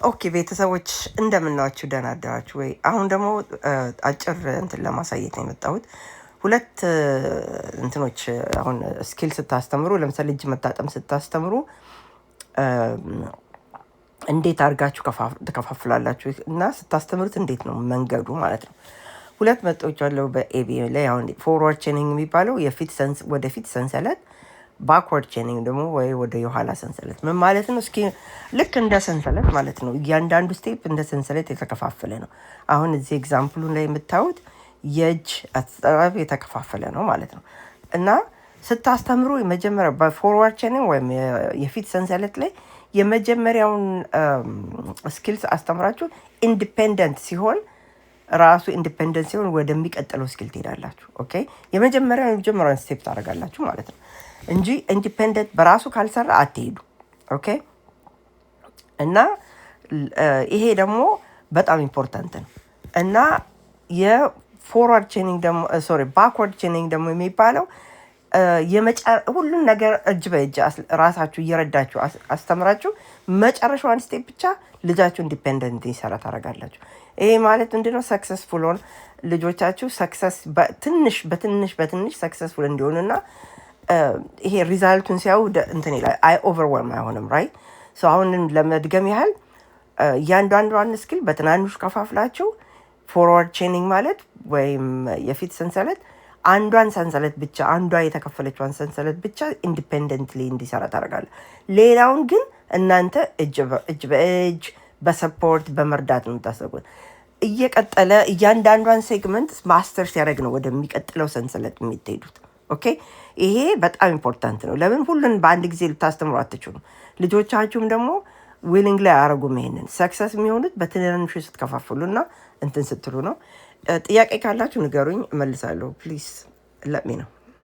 ኦኬ ቤተሰቦች እንደምናችሁ ደህና አደራችሁ ወይ? አሁን ደግሞ አጭር እንትን ለማሳየት ነው የመጣሁት። ሁለት እንትኖች አሁን ስኪል ስታስተምሩ፣ ለምሳሌ እጅ መታጠም ስታስተምሩ እንዴት አድርጋችሁ ትከፋፍላላችሁ እና ስታስተምሩት እንዴት ነው መንገዱ ማለት ነው። ሁለት መጦች አለው በኤቢ ላይ። አሁን ፎርዋርድ ቼኒንግ የሚባለው ወደፊት ሰንሰለት፣ ባክወርድ ቼኒንግ ደግሞ ወይ ወደ የኋላ ሰንሰለት። ምን ማለት ነው? እስኪ ልክ እንደ ሰንሰለት ማለት ነው። እያንዳንዱ ስቴፕ እንደ ሰንሰለት የተከፋፈለ ነው። አሁን እዚህ ኤግዛምፕሉ ላይ የምታዩት የእጅ አጠጣብ የተከፋፈለ ነው ማለት ነው። እና ስታስተምሩ የመጀመሪያ በፎርዋርድ ቼኒንግ ወይም የፊት ሰንሰለት ላይ የመጀመሪያውን ስኪልስ አስተምራችሁ ኢንዲፔንደንት ሲሆን ራሱ ኢንዲፔንደንት ሲሆን ወደሚቀጥለው ስኪል ትሄዳላችሁ። ኦኬ የመጀመሪያውን ስቴፕ ታደርጋላችሁ ማለት ነው እንጂ ኢንዲፔንደንት በራሱ ካልሰራ አትሄዱ። ኦኬ እና ይሄ ደግሞ በጣም ኢምፖርታንት ነው። እና የፎርዋርድ ቼኒንግ ደግሞ ባክወርድ ቼኒንግ ደግሞ የሚባለው ሁሉን ነገር እጅ በእጅ ራሳችሁ እየረዳችሁ አስተምራችሁ መጨረሻዋን ስቴፕ ብቻ ልጃችሁ ኢንዲፔንደንት ይሰራ ታደርጋላችሁ። ይሄ ማለት ምንድነው? ሰክሰስፉል ሆን ልጆቻችሁ በትንሽ ሰክሰስፉል እንዲሆኑና ይሄ ሪዛልቱን ሲያዩ እንትን ይላል። ኦቨርዌልም አይሆንም። ራይት አሁን ለመድገም ያህል እያንዳንዷን ስኪል በትናንሹ ከፋፍላችሁ ፎርዋርድ ቼኒንግ ማለት ወይም የፊት ሰንሰለት አንዷን ሰንሰለት ብቻ አንዷ የተከፈለችዋን ሰንሰለት ብቻ ኢንዲፔንደንትሊ እንዲሰራ ታደርጋለ። ሌላውን ግን እናንተ እጅ በእጅ በሰፖርት በመርዳት ነው የምታሰጉት። እየቀጠለ እያንዳንዷን ሴግመንት ማስተር ሲያደርግ ነው ወደሚቀጥለው ሰንሰለት የሚትሄዱት። ኦኬ ይሄ በጣም ኢምፖርታንት ነው። ለምን ሁሉን በአንድ ጊዜ ልታስተምሩ አትችሉም። ልጆቻችሁም ደግሞ ዊሊንግ ላይ አያረጉም። ይሄንን ሰክሰስ የሚሆኑት በትንንሹ ስትከፋፍሉና እንትን ስትሉ ነው። ጥያቄ ካላችሁ ንገሩኝ፣ እመልሳለሁ። ፕሊዝ ለሚ ነው